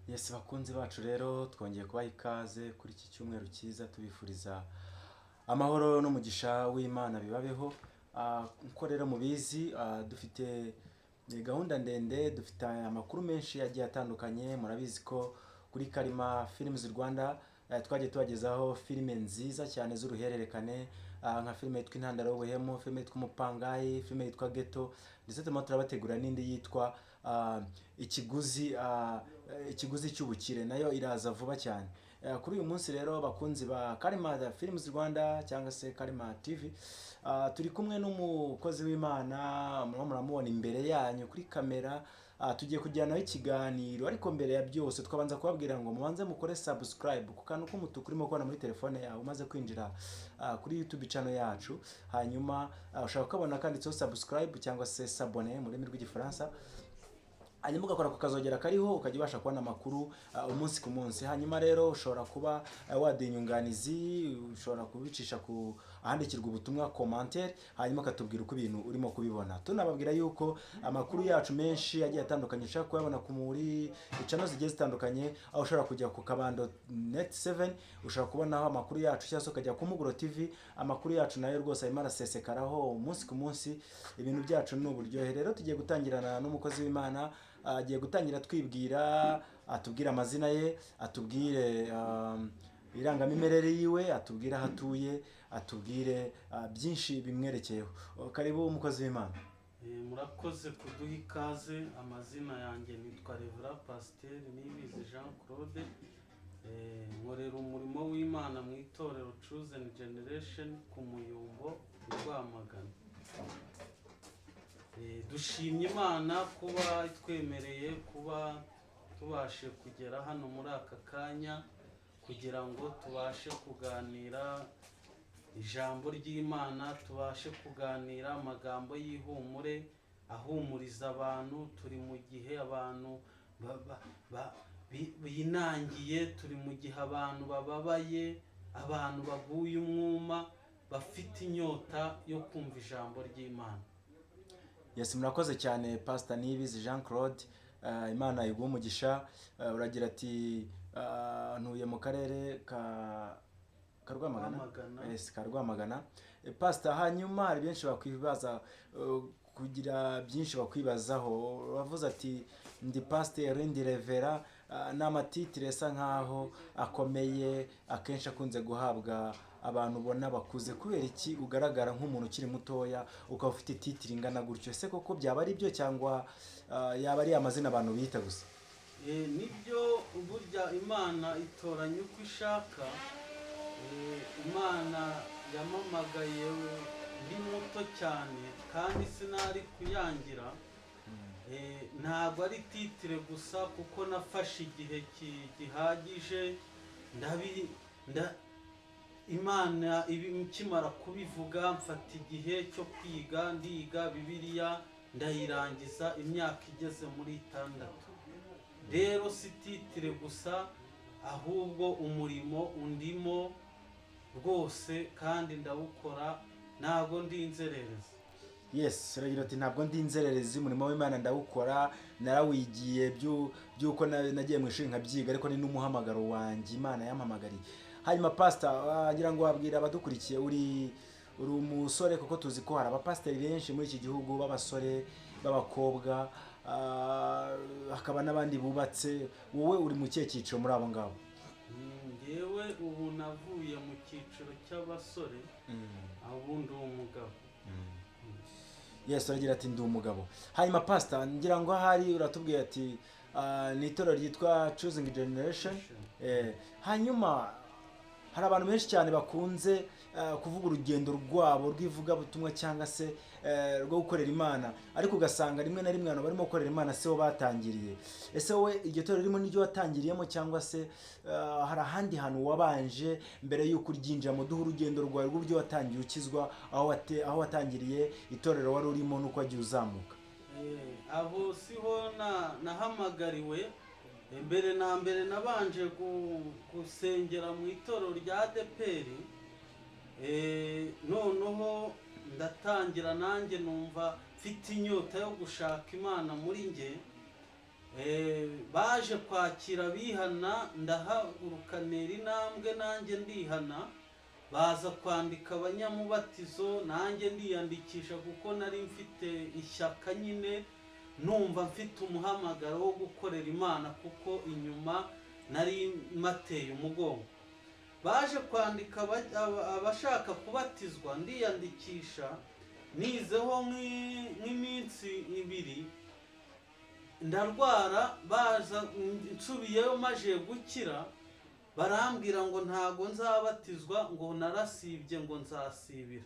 Yes, bakunzi bacu rero twongeye kubaha ikaze kuri iki cyumweru cyiza tubifuriza amahoro n'umugisha w'Imana bibabeho. Nkuko rero mubizi, dufite gahunda ndende, dufite amakuru menshi yagiye atandukanye. Murabizi ko kuri Karima Films Rwanda twagiye tubagezaho filime nziza cyane z'uruhererekane, nka filime yitwa Intandaro y'Ubuhemu, filime yitwa Umupangayi, filime yitwa Ghetto, ndetse turimo turabategura n'indi yitwa ikiguzi cy'ubukire, nayo iraza vuba cyane. Kuri uyu munsi rero bakunzi ba Karima Films Rwanda cyangwa se Karima TV, turi kumwe n'umukozi w'Imana muramubona imbere yanyu kuri kamera. Tugiye kujyanaho ikiganiro, ariko mbere ya byose twabanza kubabwira ngo mubanze mukore subscribe ku kantu k'umutuku urimo kubona muri telefone yawe umaze kwinjira kuri YouTube channel yacu. Hanyuma ushobora kubona kanditseho subscribe cyangwa se s'abonner mu rurimi rw'igifaransa. Hanyuma ugakora ku kazogera kariho ukajya ubasha kubona amakuru umunsi ku munsi. Hanyuma rero ushobora kuba waduha inyunganizi, ushobora kubicisha ku ahandikirwa ubutumwa commentaire, hanyuma ukatubwira uko ibintu urimo kubibona. Tunababwira yuko amakuru yacu menshi yagiye atandukanye ushobora kuyabona ku muri channel zigiye zitandukanye, aho ushobora kujya ku Kabando Net 7 ushobora kubonaho amakuru yacu, cyangwa se ukajya ku Muguro TV. Amakuru yacu nayo rwose arimo arasesekaraho umunsi ku munsi, ibintu byacu ni uburyohe. Rero tugiye gutangirana n'umukozi w'Imana, agiye gutangira twibwira, atubwire amazina ye, atubwire irangamimerere yiwe, atubwire aho atuye, atubwire byinshi bimwerekeyeho. Karibu umukozi w'Imana. Murakoze kuduha ikaze. Amazina yanjye nitwa Reverend Pasteur Niyibizi Jean Claude. Nkorera umurimo w'Imana mu itorero Chosen Generation ku Muyumbo i Rwamagana. Dushimye Imana kuba twemereye kuba tubashe kugera hano muri aka kanya kugira ngo tubashe kuganira ijambo ry'Imana, tubashe kuganira amagambo y'ihumure ahumuriza abantu. Turi mu gihe abantu binangiye, turi mu gihe abantu bababaye, abantu baguye umwuma, bafite inyota yo kumva ijambo ry'Imana. Yes, murakoze cyane Pastor Niyibizi Jean Claude. Imana iguha umugisha. Uragira ati ntuye mu karere ka Rwamagana. Yes, ka Rwamagana. Pastor, hanyuma hari byinshi bakwibaza, kugira byinshi bakwibazaho. Uravuze ati ndi pasteur, ndi revera, n'amatitire asa nkaho akomeye, akenshi akunze guhabwa abantu ubona bakuze. Kubera iki ugaragara nk'umuntu ukiri mutoya ukaba ufite titire ingana gutyo? Ese koko byaba ari byo cyangwa yaba ari amazina abantu bita gusa? Nibyo, burya Imana itoranya uko ishaka. Imana yamamagaye ndi muto cyane kandi sinari kuyangira. Ntabwo ari titire gusa, kuko nafashe igihe gihagije Imana ikimara kubivuga mfata igihe cyo kwiga, ndiga Bibiliya ndayirangiza imyaka igeze muri 6. Rero si titire gusa, ahubwo umurimo undimo rwose kandi ndawukora, ntabwo ndi inzererezi. Yes, uragira ati ntabwo ndi inzererezi, umurimo w'Imana ndawukora, narawigiye byuko nagiye mu ishuri nkabyiga, ariko ni n'umuhamagaro wanjye Imana yampamagariye. Hanyuma Pastor, ngira ngo wabwira abadukurikiye, uri umusore, kuko tuzi ko hari abapasiteri benshi muri iki gihugu b'abasore b'abakobwa, hakaba n'abandi bubatse. Wowe uri mu kihe cyiciro muri abo ngabo? Ngewe ubu navuye mu cyiciro cy'abasore, ubu ndi umugabo. Yes, uragira ati ndi umugabo. Hanyuma Pastor, ngira ngo ahari uratubwiye ati ni itorero ryitwa Chosen Generation. Hanyuma hari abantu benshi cyane bakunze kuvuga urugendo rwabo rw'ivugabutumwa cyangwa se rwo gukorera Imana, ariko ugasanga rimwe na rimwe abantu barimo gukorera Imana si bo batangiriye. Ese wowe iryo torero ririmo n'iryo watangiriyemo, cyangwa se hari ahandi hantu wabanje mbere y'uko uryinjiramo? Duha urugendo rwawe rw'uburyo watangiye ukizwa, aho watangiriye, itorero wari urimo, n'uko wagiye uzamuka. Aho siho nahamagariwe. Mbere na mbere nabanje gusengera mu itorero rya ADPR. Noneho ndatangira nanjye numva mfite inyota yo gushaka Imana muri nge. baje kwakira bihana, ndahaguruka ntera intambwe nanjye ndihana, baza kwandika abanyamubatizo nanjye ndiyandikisha kuko nari mfite ishyaka nyine, numva mfite umuhamagaro wo gukorera Imana kuko inyuma nari mateye umugongo. Baje kwandika abashaka kubatizwa, ndiyandikisha, nizeho nk'iminsi 2 ndarwara, baza nsubiyeyo maje gukira, barambwira ngo ntago nzabatizwa, ngo narasibye, ngo nzasibira.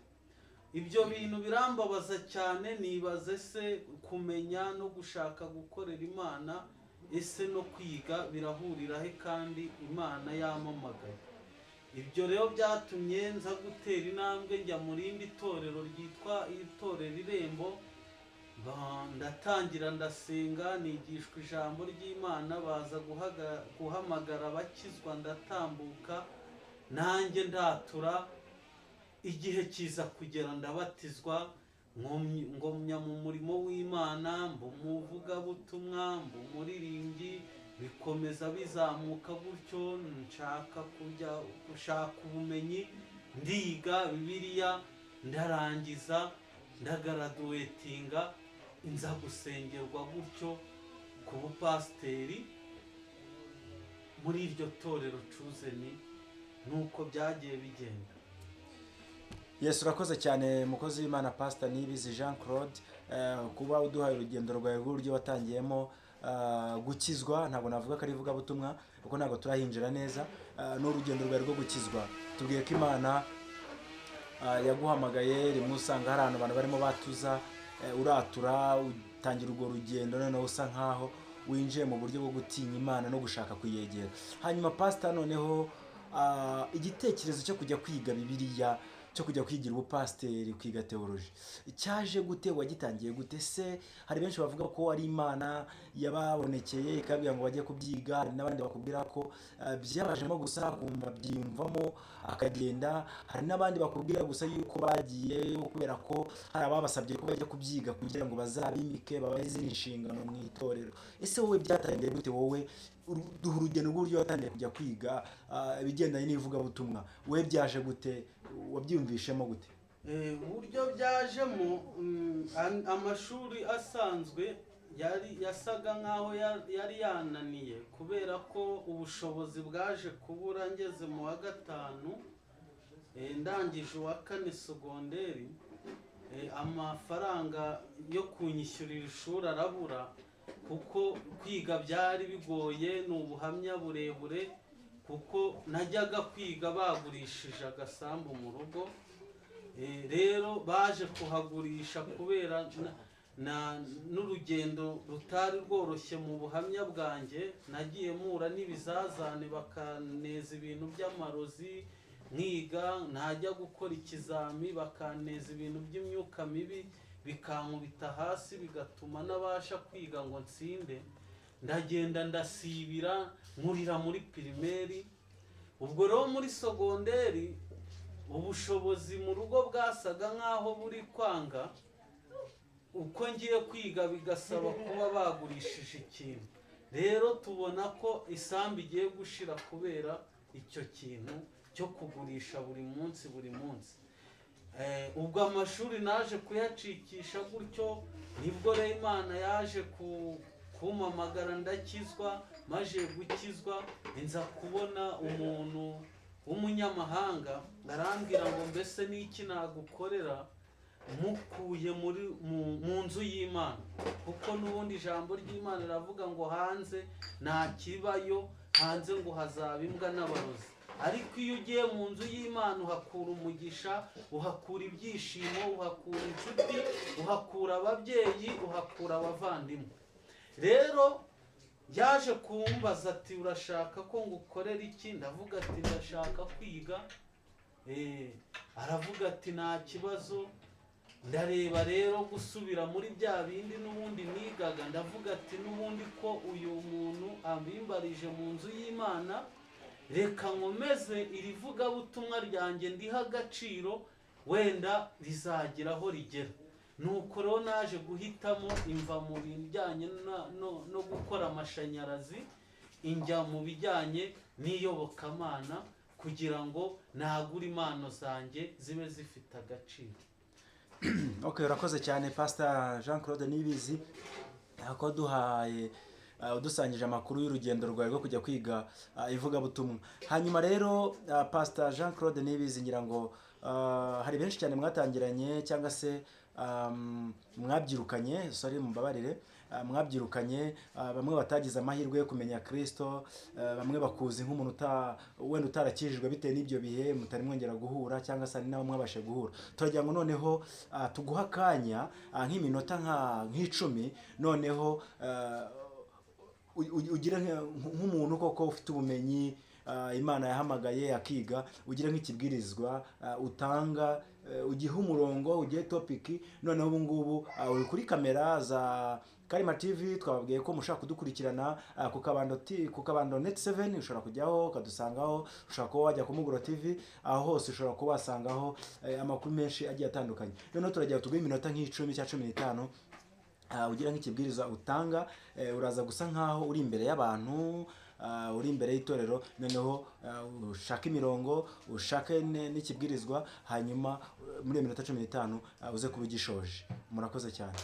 Ibyo bintu birambabaza cyane, nibaze se kumenya no gushaka gukorera Imana ese no kwiga birahurira he kandi Imana yamamagaye? Ibyo rero byatumye nza gutera intambwe njya mu rindi torero ryitwa itorero Irembo, ndatangira ndasenga, nigishwa ijambo ry'Imana, baza guhamagara abakizwa, ndatambuka nanjye ndatura, igihe kiza kugera ndabatizwa, ngomya mu murimo w'Imana, mba umuvugabutumwa, mba umuririmbyi, bikomeza bizamuka gutyo, nshaka kujya gushaka ubumenyi, ndiga Bibiliya, ndarangiza, ndagaraduwetinga, inza gusengerwa gutyo ku bupasiteri muri iryo torero Cuzeni. Nuko byagiye bigenda. Yesu urakoze cyane mukozi w'Imana Pastor Niyibizi Jean Claude, kuba uduhaye urugendo rwawe rw'uburyo watangiyemo gukizwa. Ntabwo navuga ko ari ivugabutumwa kuko ntabwo turahinjira neza, n'urugendo rwawe rwo gukizwa. Tubwiye ko Imana yaguhamagaye, rimwe usanga hari abantu barimo batuza, uratura utangira urwo rugendo, noneho usa nkaho winjiye mu buryo bwo gutinya Imana no gushaka kuyegera. Hanyuma Pastor, noneho igitekerezo cyo kujya kwiga Bibiliya, cyo kujya kwigira ubupasiteri, kwiga teoloji, cyaje gute? Wagitangiye gute? Se hari benshi bavuga ko ari Imana yababonekeye ikabwira ngo bajye kubyiga, hari n'abandi bakubwira ko byabajemo gusa byumvamo akagenda, hari n'abandi bakubwira gusa yuko bagiye kubera ko hari ababasabye ko bajya kubyiga kugira ngo bazabimike babahe izindi nshingano mu itorero. Ese wowe byatangiye gute? Wowe duha urugendo rw'uburyo watangiye kujya kwiga ibigendanye n'ivugabutumwa, wowe byaje gute? Wabyumvishemo gute? Uburyo byajemo, amashuri asanzwe yasaga nkaho yari yananiye kubera ko ubushobozi bwaje kubura. Ngeze mu wa 5 ndangije uwa 4 segonderi, amafaranga yo kunyishyurira ishuri arabura kuko kwiga byari bigoye, ni ubuhamya burebure, kuko najyaga kwiga bagurishije agasambu mu rugo. Rero baje kuhagurisha kubera n'urugendo rutari rworoshye mu buhamya bwanjye. Nagiye mpura n'ibizazane, bakaneza ibintu by'amarozi, nkiga najya gukora ikizami bakaneza ibintu by'imyuka mibi, bikankubita hasi, bigatuma nabasha kwiga ngo nsinde. Ndagenda ndasibira, nkurira muri pirimeri. Ubwo rero muri segonderi ubushobozi mu rugo bwasaga nkaho buri kwanga, uko ngiye kwiga bigasaba kuba bagurishije ikintu. Rero tubona ko isambu igiye gushira kubera icyo kintu cyo kugurisha buri munsi. Ubwo amashuri naje kuyacikisha gutyo, nibwo rero Imana yaje kumpamagara, ndakizwa. Maje gukizwa nza kubona umuntu w'umunyamahanga, arambwira ngo mbese n'iki nagukorera mukuye mu nzu y'Imana, kuko n'ubundi ijambo ry'Imana riravuga ngo hanze nta kibayo, hanze ngo hazaba imbwa n'abarozi. Ariko iyo ugiye mu nzu y'Imana uhakura umugisha, uhakura ibyishimo, uhakura inshuti, uhakura ababyeyi, uhakura abavandimwe. Rero yaje kumbaza ati urashaka ko ngukorera iki? Ndavuga ati ndashaka kwiga. Aravuga ati nta kibazo. Ndareba rero gusubira muri bya bindi n'ubundi nigaga. Ndavuga ati n'ubundi ko uyu muntu ambimbarije mu nzu y'Imana, reka nkomeze iri vugabutumwa ryanjye ndiha agaciro, wenda rizagira aho rigera. nuko rero naje guhitamo imva mu bijyanye no gukora amashanyarazi, injya mu bijyanye n'iyobokamana kugira ngo nagure impano zanjye zibe zifite agaciro. Okay, urakoze cyane Pastor Jean Claude Niyibizi ko duhaye udusangije amakuru y'urugendo rwawe rwo kujya kwiga ivugabutumwa. Hanyuma rero Pastor Jean Claude Niyibizi ngira ngo hari benshi cyane mwatangiranye cyangwa se mwabyirukanye, sorry mumbabarire, mwabyirukanye, bamwe batagize amahirwe yo kumenya Kristo, bamwe bakuzi nk'umuntu wenda utarakijijwe bitewe n'ibyo bihe mutari mwongera guhura cyangwa se nabo mwabashe guhura. Turagira ngo noneho tuguha akanya nk'iminota nk'icumi, noneho ugire nk'umuntu koko ufite ubumenyi Imana yahamagaye akiga, ugire nk'ikibwirizwa utanga, ugihe umurongo, ugihe topiki. Noneho ubu ngubu uri kuri kamera za Karima TV, twababwiye ko mushaka kudukurikirana ku Kabando Net 7, ushobora kujyaho ukadusangaho, ushobora kuba wajya ku Muguro TV, aho hose ushobora kuba wasangaho amakuru menshi agiye atandukanye. Noneho turagira tuguhe iminota nk'icumi cyangwa 15, ugira nk'ikibwiriza utanga, uraza gusa nkaho uri imbere y'abantu, uri imbere y'itorero, noneho ushaka imirongo, ushake n'ikibwirizwa, hanyuma muri iyo minota 15 uze kubigishoje. Murakoze cyane.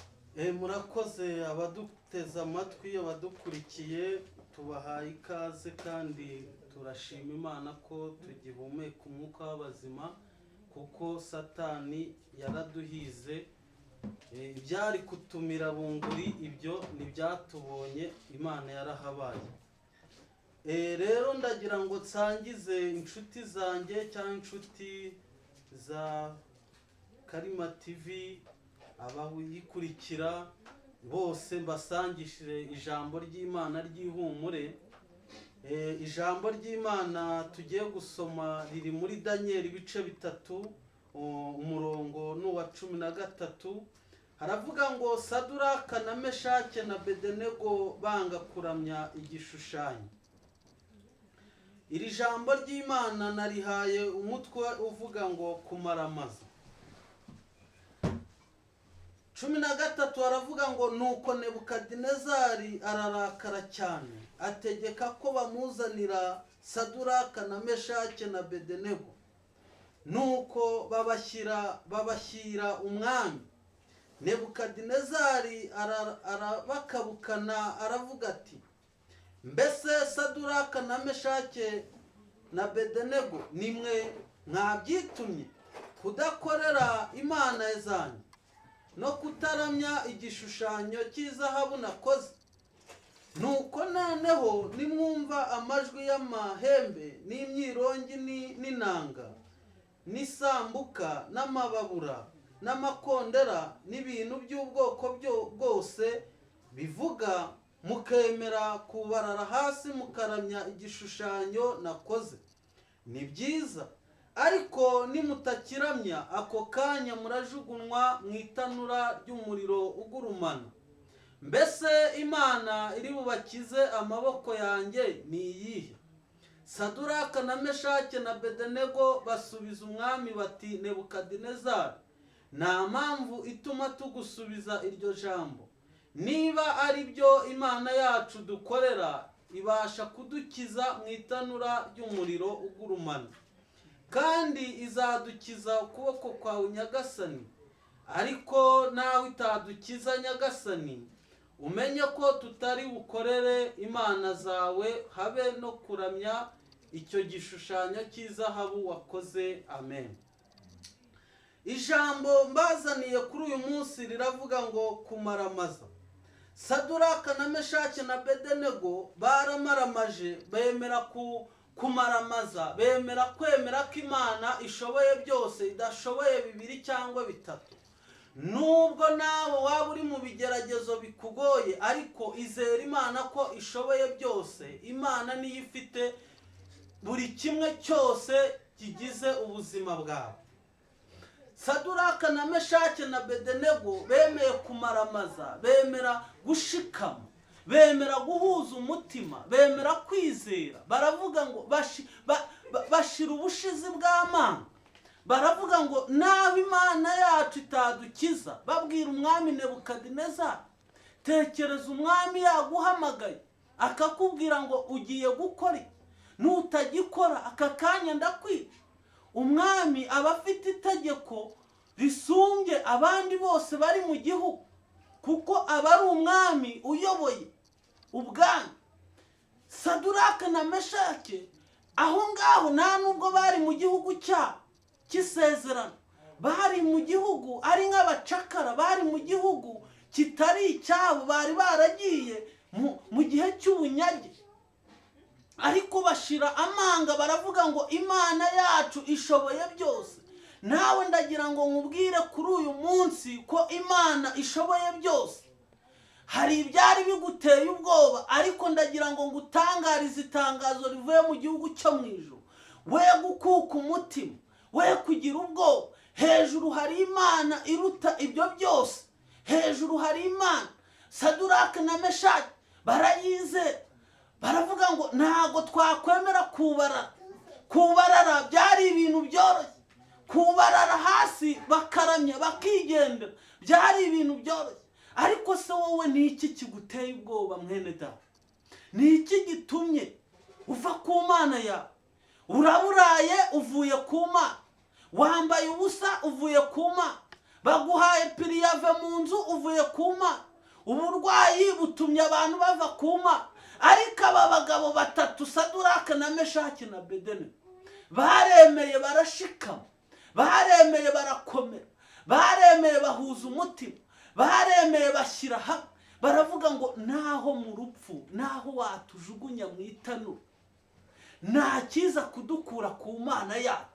Murakoze abaduteze amatwi, abadukurikiye, tubahaye ikaze kandi turashima Imana ko tugihumeka umwuka w'abazima, kuko Satani yaraduhize. Ibyari kutumira bunguri ibyo ntibyatubonye, Imana yarahabaye. Rero ndagira ngo nsangize inshuti zanjye cyangwa inshuti za Karima TV, abayikurikira bose, mbasangishije ijambo ry'Imana ry'ihumure. Ijambo ry'Imana tugiye gusoma riri muri Daniel ibice 3, umurongo n'uwa 13. Haravuga ngo Saduraka na Meshake na Bedenego banga kuramya igishushanyo. Iri jambo ry'Imana narihaye umutwe uvuga ngo kumaramaza. 13 haravuga ngo nuko Nebukadinezari ararakara cyane, ategeka ko bamuzanira Saduraka na Meshake na Bedenego. Nuko babashyira umwami. Nebukadinezari arabakabukana, aravuga ati, mbese Saduraka na Meshake na Bedenego nimwe mwabyitumye kudakorera imana zanyu no kutaramya igishushanyo cy'izahabu nakoze? Nuko noneho nimwumva amajwi y'amahembe n'imyirongi n'inanga n'isambuka n'amababura n'amakondera n'ibintu by'ubwoko bwose bivuga, mukemera kubarara hasi mukaramya igishushanyo nakoze, ni byiza. Ariko nimutakiramya, ako kanya murajugunywa mu itanura ry'umuriro ugurumana. Mbese Imana iri bubakize amaboko yanjye ni iyihe? Saduraka na Meshake na Bedenego basubiza umwami bati, Nebukadinezari, nta mpamvu ituma tugusubiza iryo jambo. Niba ari byo Imana yacu dukorera ibasha kudukiza mu itanura ry'umuriro ugurumana, kandi izadukiza ukuboko kwawe Nyagasani. Ariko nawe itadukiza Nyagasani, umenye ko tutari bukorere imana zawe, habe no kuramya icyo gishushanyo cy'izahabu wakoze. Amen. Ijambo mbazaniye kuri uyu munsi riravuga ngo kumaramaza. Saduraka na Meshake na Bedenego baramaramaje, bemera kumaramaza, bemera kwemera ko Imana ishoboye byose, idashoboye 2 cyangwa 3. Nubwo nawe waba uri mu bigeragezo bikugoye, ariko izera Imana ko ishoboye byose. Imana niyo ifite buri kimwe cyose kigize ubuzima bwawe. Saduraka na Meshake na Bedenego bemeye kumaramaza, bemera gushikama, bemera guhuza umutima, bemera kwizera. Baravuga ngo bashira ubushizi bw'amanga, baravuga ngo naho imana yacu itadukiza. Babwira umwami Nebukadinezari, tekereza umwami yaguhamagaye akakubwira ngo ugiye gukora, nutagikora aka kanya ndakwica. Umwami aba afite itegeko risumbye abandi bose bari mu gihugu, kuko aba ari umwami uyoboye ubwami. Saduraka na Meshake aho ngaho nta nubwo bari mu gihugu cyabo cy'isezerano, bari mu gihugu ari nk'abacakara, bari mu gihugu kitari icyabo, bari baragiye mu gihe cy'ubunyage. Ariko bashira amanga baravuga ngo imana yacu ishoboye byose. Nawe ndagira ngo nkubwire kuri uyu munsi ko imana ishoboye byose. Hari ibyari biguteye ubwoba, ariko ndagira ngo ngutangarize itangazo rivuye mu gihugu cyo mu ijuru. We gukuka umutima, we kugira ubwoba. Hejuru hari imana iruta ibyo byose. Hejuru hari imana. Saduraka na Meshaki barayizera, baravuga ngo ntago twakwemera kubarara. Kubarara byari ibintu byoroshye. Kubarara hasi bakaramya bakigendera byari ibintu byoroshye. Ariko se wowe ni iki kiguteye ubwoba mwene data? Ni iki gitumye uva ku mana yawe? Uraburaye uvuye ku mana, wambaye ubusa uvuye ku mana, baguhaye piriyave mu nzu uvuye ku mana, uburwayi butumye abantu bava ku mana. Ariko aba bagabo batatu, Saduraka na Meshaki na Abedenego, baremeye barashikama, baremeye barakomera, baremeye bahuza umutima, baremeye bashyira hamwe. Baravuga ngo naho mu rupfu, naho watujugunya mu itanura, nta kiza kudukura ku mana yacu.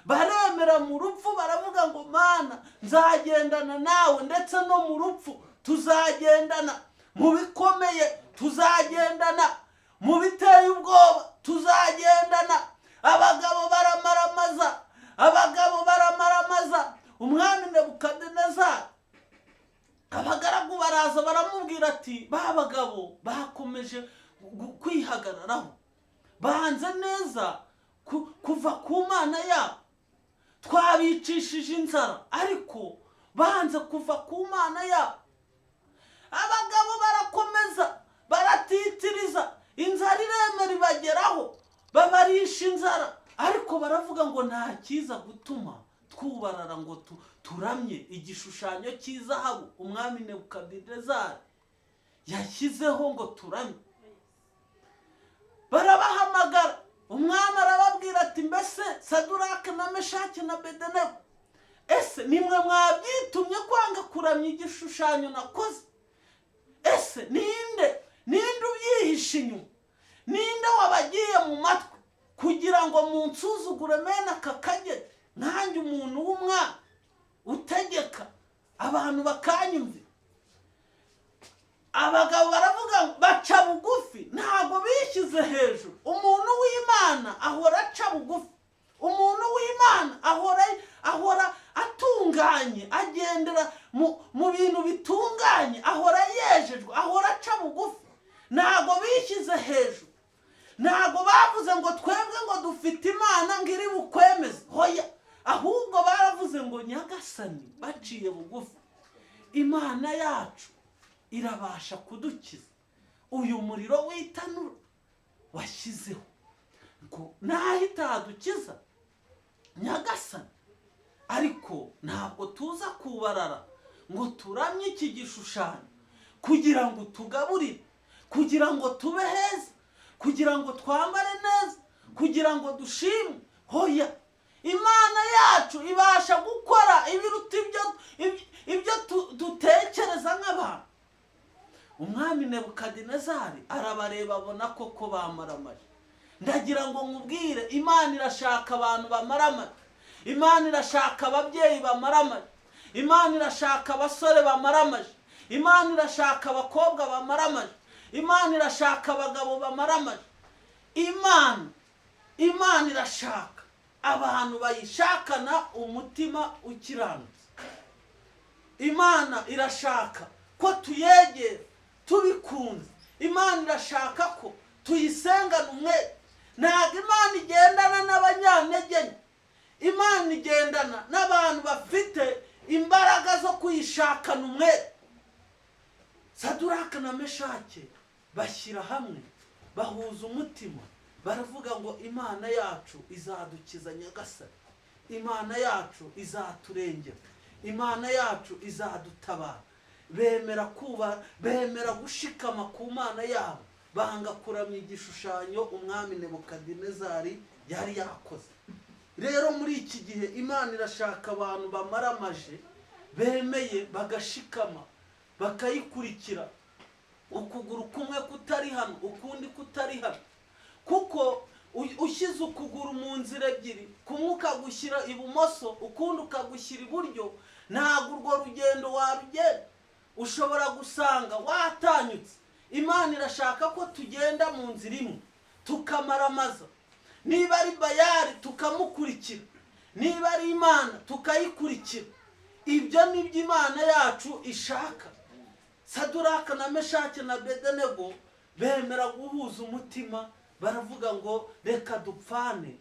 Baremera mu rupfu, baravuga ngo mana nzagendana nawe, ndetse no mu rupfu tuzagendana, mu bikomeye tuzagendana, mu biteye ubwoba tuzagendana. Abagabo baramaramaza, abagabo baramaramaza. Umwami Nebukadinezari, abagaragu baraza baramubwira ati ba bagabo bakomeje kwihagararaho, banze neza kuva ku mana yabo, twabicishije inzara ariko banze kuva ku mana yabo. Abagabo barakomeza baratitiriza, inzara iremera ibageraho, babarisha inzara. Ariko baravuga ngo nta kiza gutuma twubarara ngo turamye igishushanyo cy'izahabu umwami Nebukadinezari yashyizeho ngo turamye. Barabahamagara, umwami arababwira ati mbese Saduraka na Meshaki na Abedenego, ese nimwe mwabyitumye kwanga kuramya igishushanyo nakoze? Ese ninde ubyihishe inyuma? Ninde wabagiye mu matwi kugira ngo munsuzugure mena kakagere? Nanjye umuntu w'umwami utegeka abantu bakanyumvira. Abagabo baravuga ngo baca bugufi, ntago bishyize hejuru. Umuntu w'Imana ahora aca bugufi. Umuntu w'Imana ahora atunganye, agendera mu bintu bitunganye, ahora yejejwe, ahora aca bugufi. Ntago bishyize hejuru. Ntago bavuze ngo twebwe ngo dufite imana ngiri bukwemeze. Hoya, ahubwo baravuze ngo Nyagasani, baciye bugufi. Imana yacu irabasha kudukiza. Uyu muriro w'itanura washyizeho ngo naho itadukiza Nyagasani, ariko ntabwo tuza kubarara ngo turamye iki gishushanyo kugira ngo tugaburire, kugira ngo tube heza, kugira ngo twambare neza, kugira ngo dushimwe. Hoya, imana yacu ibasha gukora ibiruta ibyo dutekereza nk'abantu. Umwami Nebukadinezari arabareba, abona koko bamaramaje. Ndagira ngo nkubwire, Imana irashaka abantu bamaramaje. Imana irashaka ababyeyi bamaramaje. Imana irashaka abasore bamaramaje. Imana irashaka abakobwa bamaramaje. Imana irashaka abagabo bamaramaje. Imana irashaka abantu bayishakana umutima ukiranutse. Imana irashaka ko tuyegera tubikunze. Imana irashaka ko tuyisengana umwete. Ntabwo Imana igendana n'abanyantege nke. imana igendana n'abantu bafite imbaraga zo kuyishakana umwete. Saduraka na Meshake bashyira hamwe, bahuza umutima, baravuga ngo imana yacu izadukiza Nyagasani, imana yacu izaturengera, imana yacu izadutabara. Bemera gushikama ku mana yabo, banga kuramya igishushanyo umwami Nebukadinezari yari yakoze. Rero muri iki gihe imana irashaka abantu bamaramaje, bemeye bagashikama, bakayikurikira, ukuguru kumwe kutari hano, ukundi kutari hano. Kuko ushyize ukuguru mu nzira ebyiri, kumwe ukagushyira ibumoso, ukundi ukagushyira iburyo, ntabwo urwo rugendo warugenda. Ushobora gusanga watanyutse. Imana irashaka ko tugenda mu nzira imwe, tukamaramaza. Niba ari Bayali tukamukurikira, niba ari imana tukayikurikira. Ibyo nibyo imana yacu ishaka. Saduraka na Meshake na Abedenego bemera guhuza umutima, baravuga ngo reka dupfane,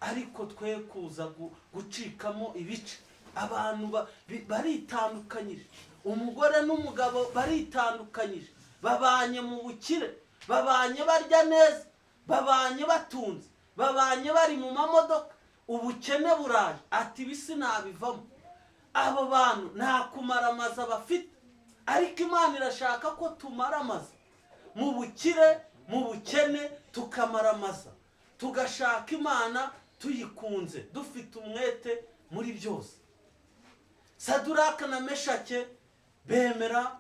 ariko twe kuza gucikamo ibice. Abantu baritandukanyije, umugore n'umugabo baritandukanyije, babanye mu bukire, babanye barya neza, babanye batunze, babanye bari mu mamodoka, ubukene buraje, ati bisi nabivamo. Abo bantu nta kumaramaza bafite, ariko imana irashaka ko tumaramaza mu bukire, mu bukene, tukamaramaza, tugashaka imana tuyikunze, dufite umwete muri byose. Saduraka na Meshake bemera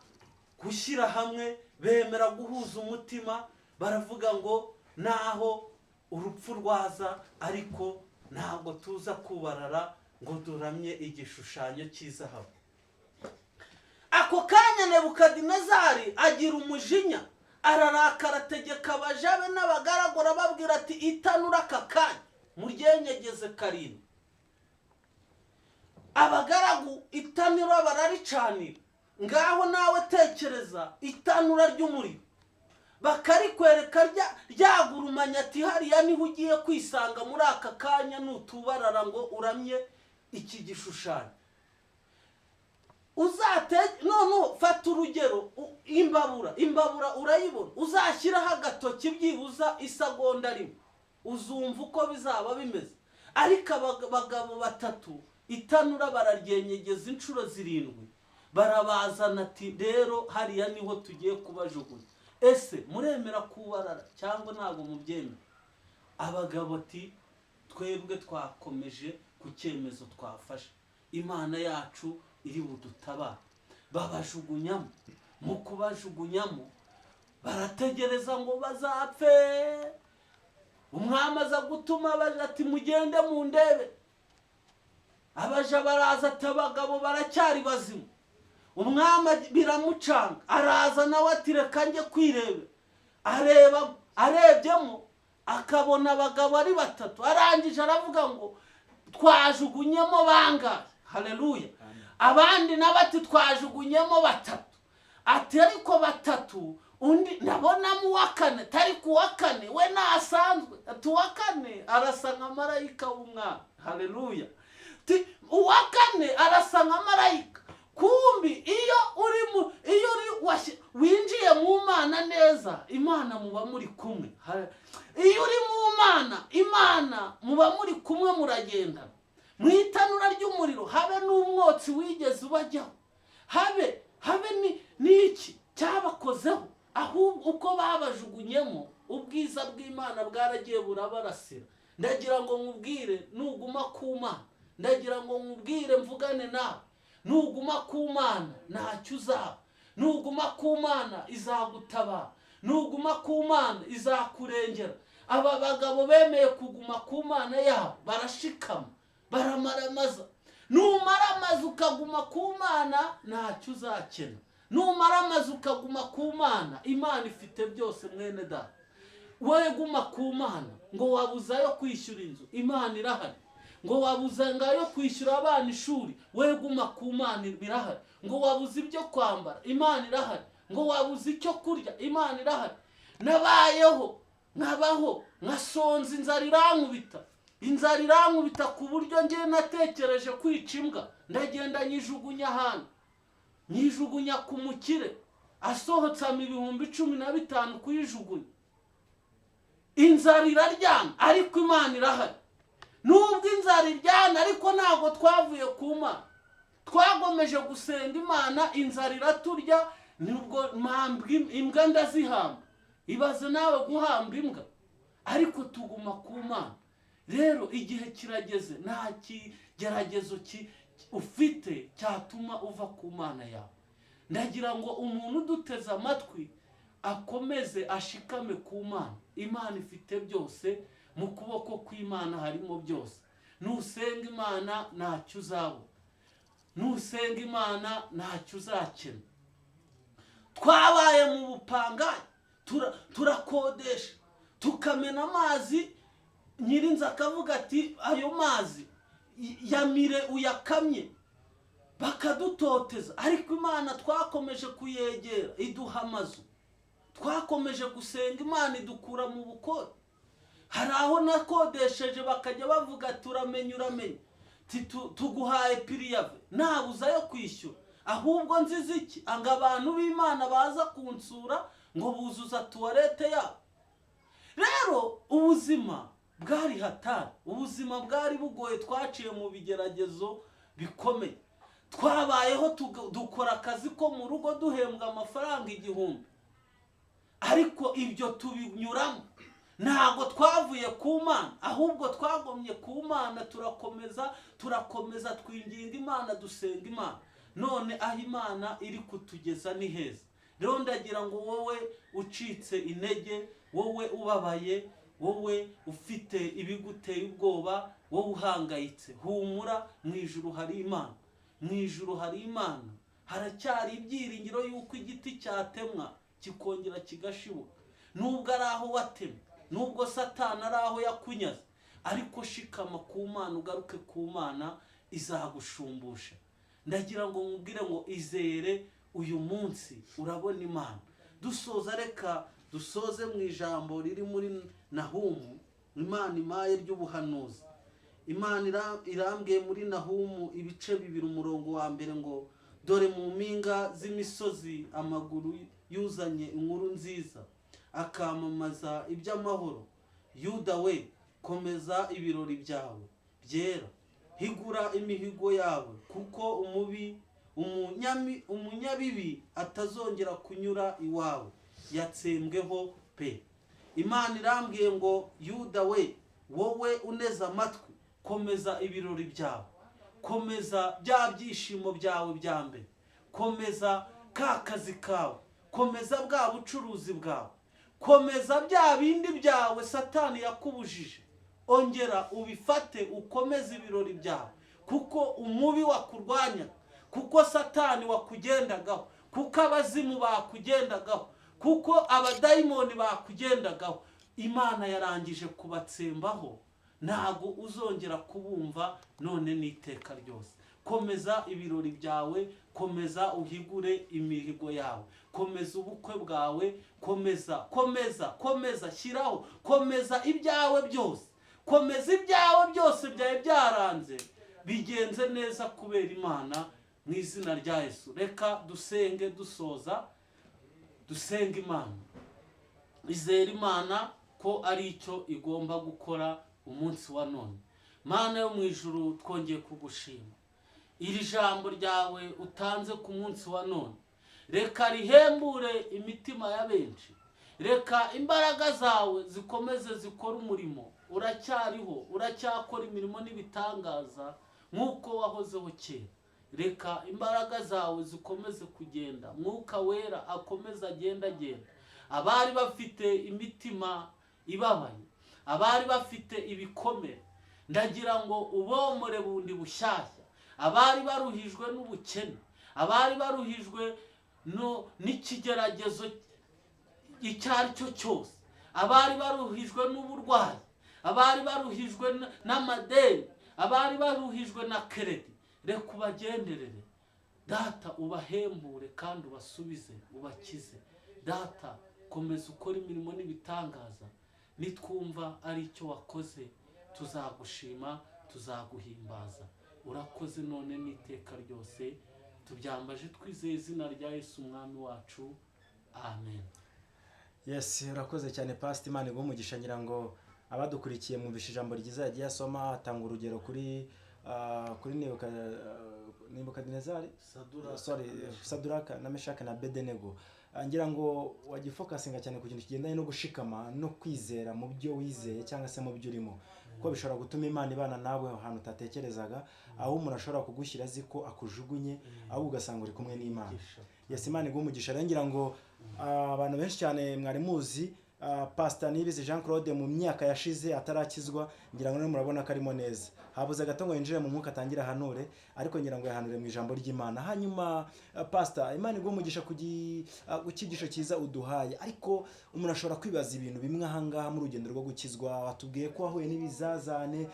gushyira hamwe, bemera guhuza umutima, baravuga ngo naho urupfu rwaza, ariko ntabwo tuza kubarara ngo duramye igishushanyo cy'izahabu. Ako kanya Nebukadinezari agira umujinya, ararakara, ategeka abaja be n'abagaragu, arababwira ati itanura aka kanya muryenyegeze karindwi. Abagaragu itanura bararicanira. Ngaho nawe tekereza itanura ry'umuriro, bakarikwereka ryagurumanya, ati hariya niho ugiye kwisanga muri aka kanya nutubarara ngo uramye iki gishushanyo. None fata urugero, imbabura urayibona, uzashyiraho agatoki byibuza isagonda rimwe, uzumva uko bizaba bimeze. Ariko abagabo batatu itanura bararyenyegeza inshuro 7, barabazana, ati rero hariya niho tugiye kubajugunya. Ese muremera kubarara cyangwa ntabwo mubyemera? Abagabo ati twebwe twakomeje ku cyemezo twafashe, imana yacu iri budutabara. Babajugunyamo. Mu kubajugunyamo barategereza ngo bazapfe. Umwami aza gutuma abaja ati mugende mu ndebe. Abaja baraza, ati abagabo baracyari bazima. Umwami biramucanga, araza nawe ati reka njye kwirebe. Arebyemo akabona abagabo ari 3, arangije aravuga ngo twajugunyemo bangahe? Haleluya. Abandi nabati twajugunyemo 3. Ati ariko 3 undi ndabonamo uwakane, tari kuwakane we nasanzwe. Ati uwakane arasa nka marayika w'umwami. Haleluya. Ati uwakane arasa nka marayika. Kumbi iyo winjiye mu mana neza, imana muba muri kumwe. Iyo uri mu mana, imana muba muri kumwe, muragenda. Mwitanura ry'umuriro habe n'umwotsi wigeze ubajyaho, habe n'iki cyabakozeho, ahubwo uko babajugunyemo ubwiza bw'imana bwaragiye burabarasira. Ndagira ngo nkubwire nuguma ku mana, ndagira ngo nkubwire mvugane nawe, nuguma ku mana ntacyo uzaba. Nuguma ku mana izagutabara, nuguma ku mana izakurengera. Aba bagabo bemeye kuguma ku mana yabo, barashikama, baramaramaza. Numaramaza ukaguma ku mana ntacyo uzakena. Numaramaza ukaguma ku mana, imana ifite byose mwene data. Wowe guma ku mana, ngo wabuzayo kwishyura inzu, imana irahari. Ngo wabuza ngayo kwishyura abana ishuri, wowe guma ku mana, birahari. Ngo wabuza ibyo kwambara, imana irahari. Ngo wabuza icyo kurya, imana irahari. Nabayeho nkabaho nkasonza, inzara irankubita, inzara irankubita ku buryo ngiye natekereje kwica imbwa, ndagenda nyijugunya ahantu, nyijugunya ku mukire, asohotsamo 15,000 kuyijugunya. Inzara iraryana ariko Imana irahari. Nubwo inzara iryana ariko ntabwo twavuye ku Mana, twagomeje gusenga Imana. Inzara iraturya, nubwo imbwa ndazihamba. Ibaze nawe guhamba imbwa, ariko tuguma ku Mana. Rero igihe kirageze, nta kigeragezo ufite cyatuma uva ku Mana yawe. Ndagira ngo umuntu uduteze amatwi akomeze ashikame ku Mana. Imana ifite byose, mu kuboko kw'Imana harimo byose. Nusenga Imana ntacyo uzabona, nusenga Imana ntacyo uzakena. Twabaye mu bupangayi, turakodesha, tukamena amazi. Nyirinzi akavuga ati ayo mazi yamire uyakamye, bakadutoteza. Ariko Imana twakomeje kuyegera, iduha amazu. Twakomeje gusenga Imana, idukura mu bukode. Hari aho nakodesheje bakajya bavuga turamenye tuguhaye piriyave, nabuza yo kwishyura. Ahubwo nziza iki? Anga abantu b'Imana baza kunsura ngo buzuza tuwarete yabo. Rero ubuzima bwari hatari, ubuzima bwari bugoye. Twaciye mu bigeragezo bikomeye. Twabayeho dukora akazi ko mu rugo duhembwa amafaranga 1,000. Ariko ibyo tubinyuramo, ntabwo twavuye ku Mana, ahubwo twagomye ku Mana. Turakomeza twinginga Imana, dusenga Imana. None aho Imana iri kutugeza ni heza. Rero ndagira ngo wowe ucitse intege, wowe ubabaye, wowe ufite ibiguteye ubwoba, wowe uhangayitse, humura. Mu ijuru hari Imana, mu ijuru hari Imana. Haracyari ibyiringiro yuko igiti cyatemwa kikongera kigashibuka. Nubwo ari aho watemwe, nubwo Satani ari aho yakunyaze, ariko shikama ku Mana, ugaruke ku Mana, izagushumbusha. Ndagira ngo mubwire ngo izere uyu munsi urabona Imana. Dusoza, reka dusoze mu ijambo riri muri Nahumu. Imana imaye ry'ubuhanuzi. Imana irambwiye muri Nahumu ibice 2 umurongo wa mbere ngo dore mu mpinga z'imisozi amaguru yuzanye inkuru nziza, akamamaza iby'amahoro. Yuda we, komeza ibirori byawe byera, higura imihigo yawe, kuko umunyabibi atazongera kunyura iwawe, yatsembweho pe. Imana irambwiye ngo Yuda we, wowe uneze amatwi, komeza ibirori byawe, komeza bya byishimo byawe bya mbere, komeza ka kazi kawe, komeza bwa bucuruzi bwawe, komeza bya bindi byawe Satani yakubujije. Ongera ubifate, ukomeze ibirori byawe, kuko umubi wakurwanya, kuko Satani wakugendagaho, kuko abazimu bakugendagaho, kuko abadayimoni bakugendagaho. Imana yarangije kubatsembaho, ntago uzongera kubumva none n'iteka ryose. Komeza ibirori byawe, komeza uhigure imihigo yawe, komeza ubukwe bwawe, komeza shyiraho, komeza ibyawe byose, komeza ibyawe byose byawe byaranze bigenze neza kubera Imana, mu izina rya Yesu. Reka dusenge dusoza, dusenga Imana. Izera Imana ko ari icyo igomba gukora umunsi wa none. Mana yo mu ijuru, twongeye kugushima iri jambo ryawe utanze ku munsi wa none. Reka rihembure imitima ya benshi, reka imbaraga zawe zikomeze zikora umurimo. Uracyariho, uracyakora imirimo n'ibitangaza nk'uko wahozeho kera. Reka imbaraga zawe zikomeze kugenda, Mwuka Wera akomeze agenda. Abari bafite imitima ibabaye, abari bafite ibikomere, ndagira ngo ubomore bundi bushyashya. Abari baruhijwe n'ubukene, abari baruhijwe n'ikigeragezo icyo ari cyo cyose, abari baruhijwe n'uburwayi, abari baruhijwe n'amadeni, abari baruhijwe na keredi, reka ubagenderere Data, ubahembure kandi ubasubize, ubakize. Data, komeza ukora imirimo n'ibitangaza. Nitwumva ari icyo wakoze, tuzagushima tuzaguhimbaza. Urakoze none n'iteka ryose, tubyambaje twizeye izina rya Yesu umwami wacu, amen. Yes, urakoze cyane pastor, Imana iguhe umugisha. Ngira ngo abadukurikiye mwumvishe ijambo ryiza yagiye asoma, atanga urugero kuri Nebukadinezari, Saduraka na Meshaki na Abednego. Ngira ngo wagifokasinga cyane ku kintu kigendanye no gushikama no kwizera mu byo wizeye cyangwa se mu byo urimo, ko bishobora gutuma Imana ibana nawe ahantu utatekerezaga, aho umuntu ashobora kugushyira azi ko akujugunye, aho ugasanga uri kumwe n'Imana. Yes, Imana iguhe umugisha. Ngira ngo abantu benshi cyane mwari muzi Pastor Niyibizi Jean Claude mu myaka yashize atarakizwa, ngira ngo murabona ko arimo neza. Habuze gato ngo yinjire mu mwuka atangira hanure, ariko ngira ngo yahanure mu ijambo ry'Imana. Hanyuma Pastor, Imana iguhe umugisha kukigisho cyiza uduhaye, ariko umuntu ashobora kwibaza ibintu bimwe ahangaha mu rugendo rwo gukizwa. Watubwiye ko wahuye n'ibizazane,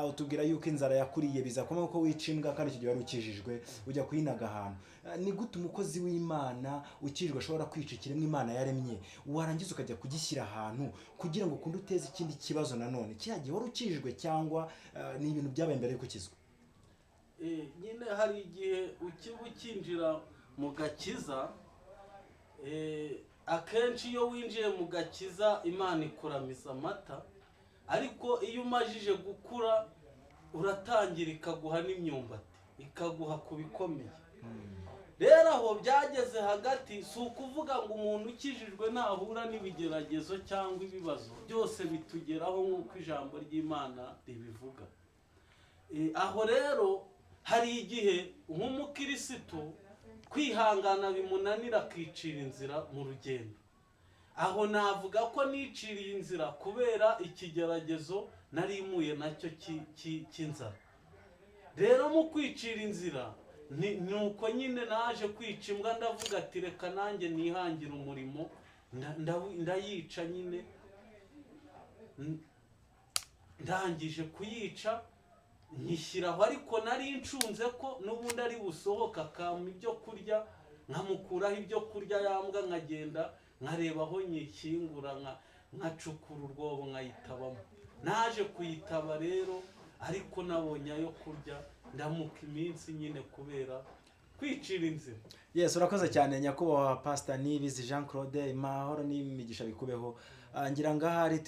utubwira yuko inzara yakuriye bizakoma ko wicimbwa, kandi icyo gihe wari ukijijwe ujya kuyinaga ahantu. Ni gute umukozi w'Imana ukijijwe ashobora kwica ikiremwa Imana yaremye, warangiza ukajya kugishyira ahantu kugira ngo ukunde uteze ikindi kibazo nanone? Kiriya gihe wari ukijijwe cyangwa ni ibintu byabaye mbere yo gukizwa? Nyine hari igihe ukinjira mu gakiza, akenshi iyo winjiye mu gakiza Imana ikuramiza amata, ariko iyo umajije gukura uratangira ikaguha n'imyumbati, ikaguha ku bikomeye. Rero aho byageze hagati, si ukuvuga ngo umuntu ukijijwe ntahura n'ibigeragezo cyangwa ibibazo, byose bitugeraho nk'uko ijambo ry'Imana ribivuga. Aho rero hari igihe nk'umukirisitu kwihangana bimunanira akicira inzira mu rugendo. Aho navuga ko niciriye inzira kubera ikigeragezo narimuye nacyo cy'inzara. Rero mu kwicira inzira nuko nyine naje kwica imbwa, ndavuga ati reka nanjye nihangira umurimo, ndayica nyine. Ndangije kuyica nyishyiraho, ariko nari ncunze ko n'ubundi ari busohoka akampa ibyo kurya, nkamukuraho ibyo kurya yambwa, nkagenda nkareba aho nyikingura, nkacukura urwobo nkayitabamo. Naje kuyitaba rero, ariko nabonye ayo kurya, ndamuka iminsi nyine kubera kwicira inzira. Yes, urakoze cyane nyakubahwa Pastor Niyibizi Jean Claude, imahoro n'imigisha bikubeho. Ngira ngahari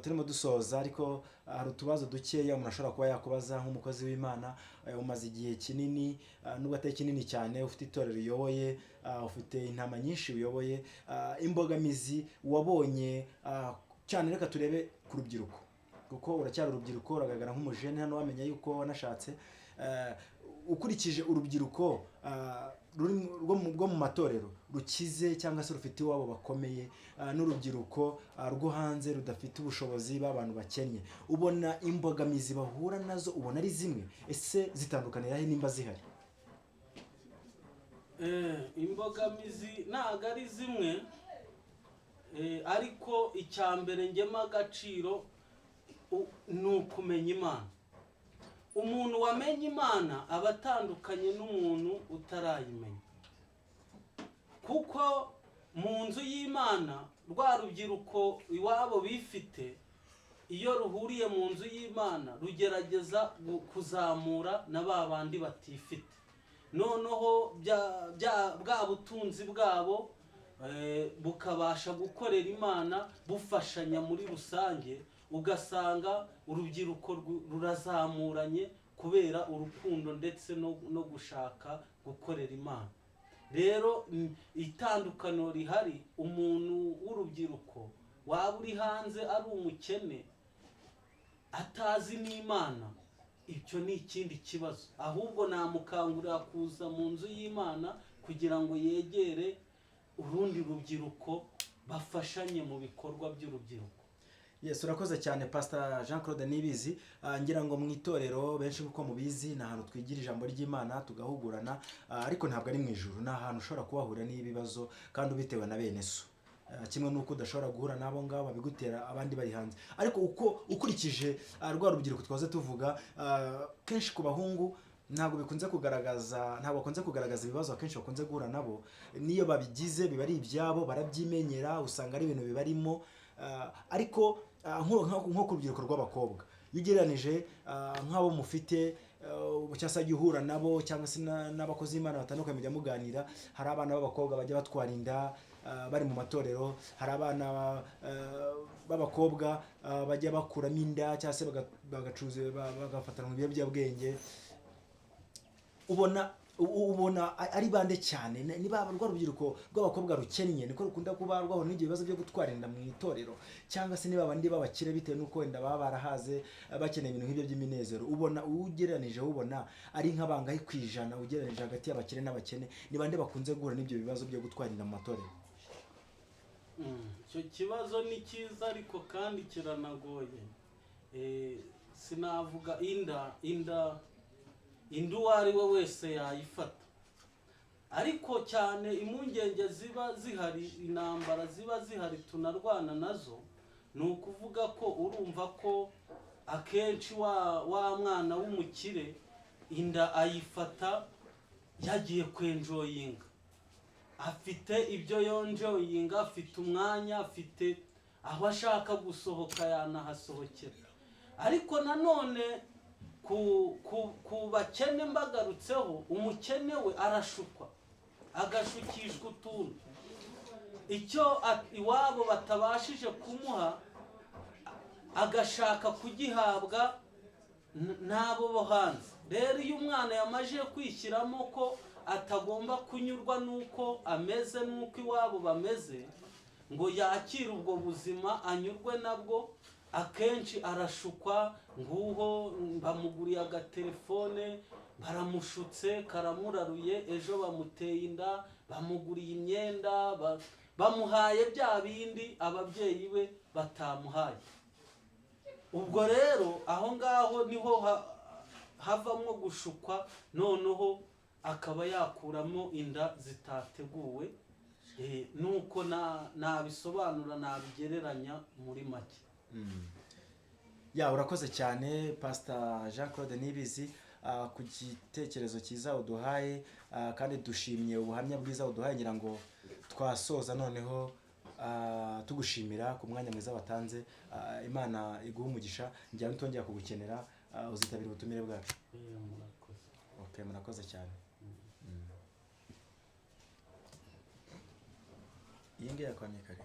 turimo dusoza, ariko hari utubazo dukeya umuntu ashobora kuba yakubaza nk'umukozi w'Imana. Umaze igihe kinini, nubwo atari kinini cyane, ufite itorero uyoboye, ufite intama nyinshi uyoboye, imbogamizi wabonye cyane, reka turebe ku rubyiruko, kuko uracyari urubyiruko, uragaragara nk'umujene hano, wamenya yuko wanashatse. Ukurikije urubyiruko rwo mu matorero rukize cyangwa se rufite iwabo bakomeye, n'urubyiruko rwo hanze rudafite ubushobozi, b'abantu bakennye, ubona imbogamizi bahura nazo ubona ari zimwe? Ese zitandukanira he nimba zihari? Imbogamizi ntabwo ari zimwe, ariko icya mbere ngema agaciro ni ukumenya Imana. Umuntu wamenye Imana aba atandukanye n'umuntu utarayimenya, kuko mu nzu y'Imana rwa rubyiruko iwabo bifite, iyo ruhuriye mu nzu y'Imana rugerageza kuzamura na ba bandi batifite, noneho bwa butunzi bwabo bukabasha gukorera Imana, bufashanya muri rusange. Ugasanga urubyiruko rurazamuranye kubera urukundo ndetse no gushaka gukorera Imana. Rero itandukaniro rihari, umuntu w'urubyiruko waba uri hanze ari umukene atazi n'Imana, icyo ni ikindi kibazo. Ahubwo namukangurira kuza mu nzu y'Imana kugira ngo yegere urundi rubyiruko, bafashanye mu bikorwa by'urubyiruko. Yes, urakoze cyane Pastor Jean Claude Niyibizi. Ngira ngo mu itorero benshi uko mubizi ni ahantu twigira ijambo ry'Imana tugahugurana, ariko ntabwo ari mu ijuru, ni ahantu ushobora kubahura n'ibibazo kandi ubitewe na bene so. Kimwe nuko udashobora guhura nabo ngabo babigutera abandi bari hanze. Ariko uko ukurikije rwa rubyiruko twaze tuvuga, kenshi ku bahungu ntabwo bakunze kugaragaza ibibazo akenshi bakunze guhura nabo. Niyo babigize biba ari ibyabo, barabyimenyera, usanga ari ibintu bibarimo, ariko nko ku rubyiruko rw'abakobwa iyo ugereranije nk'abo mufite cyangwa se ajya uhura nabo cyangwa se n'abakozi b'Imana batandukanye mujya muganira, hari abana b'abakobwa bajya batwara inda bari mu matorero, hari abana b'abakobwa bajya bakuramo inda cyangwa se bagacuruza bagafatana mu biyobyabwenge. ubona ari bande cyane? Niba rwa rubyiruko rw'abakobwa rukennye niko rukunda kuba rwahura n'ibyo bibazo byo gutwara inda mu itorero, cyangwa se niba abandi b'abakire bitewe n'uko wenda baba barahaze bakeneye ibintu nk'ibyo by'iminezero? Ubona ugereranije, ubona ari nk'abangahe ku ijana ugereranije hagati y'abakire n'abakene? Ni bande bakunze guhura n'ibyo bibazo byo gutwara inda mu matorero? Icyo kibazo ni cyiza ariko kandi kiranagoye. Sinavuga inda uwo ari we wese yayifata, ariko cyane impungenge ziba zihari, intambara ziba zihari tunarwana nazo, ni ukuvuga ko urumva ko akenshi wa mwana w'umukire inda ayifata yagiye kwenjoyinga, afite ibyo yonjoyinga, afite umwanya, afite aho ashaka gusohoka yanahasohokera. Ariko nanone ku bakene mbagarutseho, umukene we arashukwa, agashukishwa utuntu icyo iwabo batabashije kumuha, agashaka kugihabwa n'abo bo hanze. Rero iyo umwana yamaze kwishyiramo ko atagomba kunyurwa n'uko ameze n'uko iwabo bameze, ngo yakire ubwo buzima anyurwe nabwo, akenshi arashukwa. Nguho bamuguriye agatelefone, baramushutse, karamuraruye, ejo bamuteye inda, bamuguriye imyenda, bamuhaye bya bindi ababyeyi be batamuhaye. Ubwo rero aho ngaho niho havamo gushukwa, noneho akaba yakuramo inda zitateguwe. Nuko nabisobanura, nabigereranya muri make. Urakoze cyane Pastor Jean Claude Niyibizi ku gitekerezo cyiza uduhaye, kandi dushimye ubuhamya bwiza uduhaye. Ngira ngo twasoza noneho tugushimira ku mwanya mwiza watanze. Imana iguha umugisha, njya ntongera kugukenera, uzitabira ubutumire bwacu. Okay, murakoze cyane. Iyi ngiyi yakwamye kare.